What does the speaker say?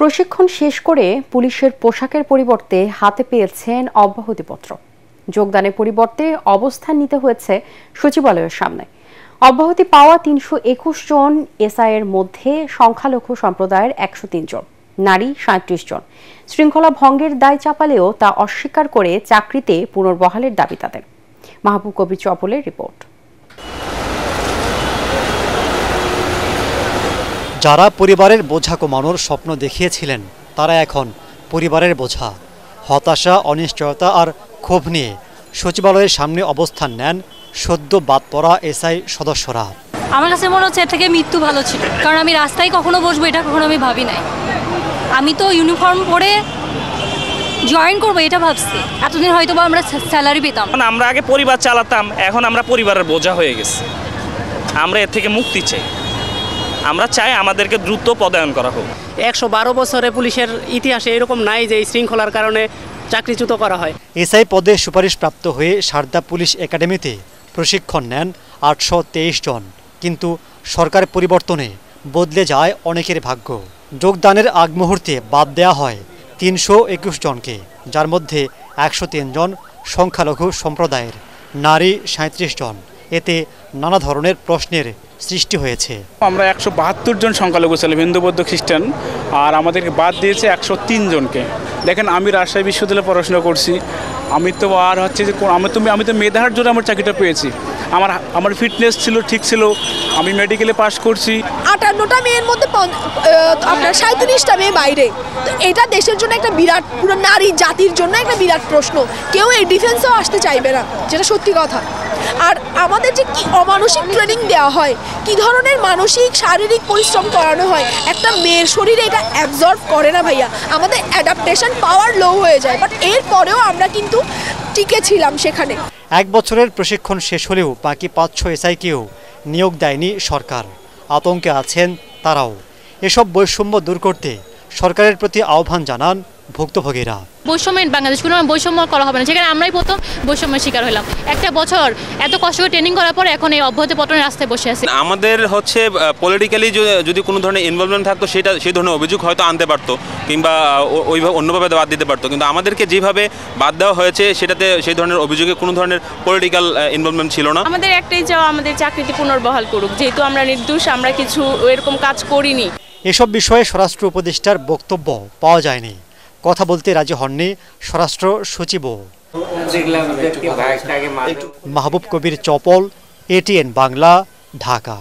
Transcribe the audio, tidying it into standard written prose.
প্রশিক্ষণ শেষ করে পুলিশের পোশাকের পরিবর্তে হাতে পেয়েছেন অব্যাহতিপত্র। যোগদানের পরিবর্তে অবস্থান নিতে হয়েছে সচিবালয়ের সামনে। অব্যাহতি পাওয়া ৩২১ জন এসআইয়ের মধ্যে সংখ্যালঘু সম্প্রদায়ের ১০৩ জন, নারী ৩৭ জন। শৃঙ্খলা ভঙ্গের দায় চাপালেও তা অস্বীকার করে চাকরিতে পুনর্বহালের দাবি তাদের। মাহবুব কবির চপলের রিপোর্ট। যারা পরিবারের বোঝা কমানোর স্বপ্ন দেখিয়েছিলেন তারা এখন পরিবারের বোঝা। হতাশা, অনিশ্চয়তা আর ক্ষোভ নিয়ে সচিবালয়ের সামনে অবস্থান নেন সদ্য বাদ পড়া এসআই সদস্যরা। আমার কাছে মনে হচ্ছে এর থেকে মৃত্যু ভালো ছিল, কারণ আমি রাস্তায় কখনো বসবো এটা কখনো আমি ভাবি নাই। আমি তো ইউনিফর্ম পরে জয়েন করবো এটা ভাবছি। এতদিন হয়তো বা আমরা স্যালারি পেতাম। আমরা আগে পরিবার চালাতাম, এখন আমরা পরিবারের বোঝা হয়ে গেছি। আমরা এর থেকে মুক্তি চাই। আমরা চাই আমাদেরকে দ্রুত পদায়ন করা হোক। ১১২ বছরে পুলিশের ইতিহাসে এরকম নাই যে এই শৃঙ্খলার কারণে চাকরিচ্যুত করা হয়। এসআই পদে সুপারিশপ্রাপ্ত হয়ে সারদা পুলিশ একাডেমিতে প্রশিক্ষণ নেন ৮২৩ জন, কিন্তু সরকার পরিবর্তনে বদলে যায় অনেকের ভাগ্য। যোগদানের আগ মুহূর্তে বাদ দেয়া হয় ৩২১ জনকে, যার মধ্যে ১০৩ জন সংখ্যালঘু সম্প্রদায়ের, নারী ৩৭ জন। এতে নানা ধরনের প্রশ্নের সৃষ্টি হয়েছে। আমরা ১৭২ জন সংখ্যালঘু ছিলাম, হিন্দু বৌদ্ধ খ্রিস্টান, আর আমাদেরকে বাদ দিয়েছে ১০৩ জনকে। দেখেন, আমি রাজশাহী বিশ্ববিদ্যালয়ে পড়াশোনা করছি। আমি তো আর হচ্ছে যে আমি তো মেধার জন্য আমার চাকরিটা পেয়েছি। আমার ফিটনেস ছিল, ঠিক ছিল। আমি মেডিকেলে পাস করছি। ৫৮টা মেয়ের মধ্যে আপনার ৩৭টা মেয়ে বাইরে। তো এটা দেশের জন্য একটা বিরাট, পুরো নারী জাতির জন্য একটা বিরাট প্রশ্ন। কেউ এই ডিফেন্সেও আসতে চাইবে না, যেটা সত্যি কথা। আর আমাদের যে কি অমানসিক ট্রেনিং দেওয়া হয়, কি ধরনের মানসিক শারীরিক পরিশ্রম করানো হয়, একটা মেয়ের শরীরে এটা অ্যাবজর্ব করে না ভাইয়া। আমাদের অ্যাডাপ্টেশন পাওয়ার লো হয়ে যায়, বাট এরপরেও আমরা কিন্তু টিকে ছিলাম সেখানে। ১ বছরের প্রশিক্ষণ শেষ হলেও বাকি ৫-৬ এসআইকেও নিয়োগ দেয়নি সরকার। আতঙ্কে আছেন তারাও। এসব বৈষম্য দূর করতে সরকারের প্রতি আহ্বান জানান ভুক্তভোগীরা। বৈষম্য বাংলাদেশ কোনো বৈষম্য করা হবে না, সেখানে আমরাই প্রথম বৈষম্যের শিকার হলাম। একটা বছর এত কষ্ট করে ট্রেনিং করার পর এখন এই অব্যাহতি পতনের রাস্তায় বসে আছি। আমাদের হচ্ছে পলিটিক্যালি যদি কোনো ধরনের ইনভলভমেন্ট থাকতো সেই ধরনের অভিযোগ হয়তো আনতে পারতো, কিংবা ওইভাবে অন্যভাবে বাদ দিতে পারতো, কিন্তু আমাদেরকে যেভাবে বাদ দেওয়া হয়েছে সেটাতে সেই ধরনের অভিযোগে কোনো ধরনের পলিটিক্যাল ইনভলভমেন্ট ছিল না। আমাদের একটাই চাওয়া, আমাদের চাকরিটি পুনর্বহাল করুক, যেহেতু আমরা নির্দোষ, আমরা কিছু এরকম কাজ করিনি। এসব বিষয়ে স্বরাষ্ট্র উপদেষ্টার বক্তব্য পাওয়া যায়নি। কথা বলতে রাজি হননি স্বরাষ্ট্র সচিবও। মাহবুব কবির চপল, এটিএন বাংলা, ঢাকা।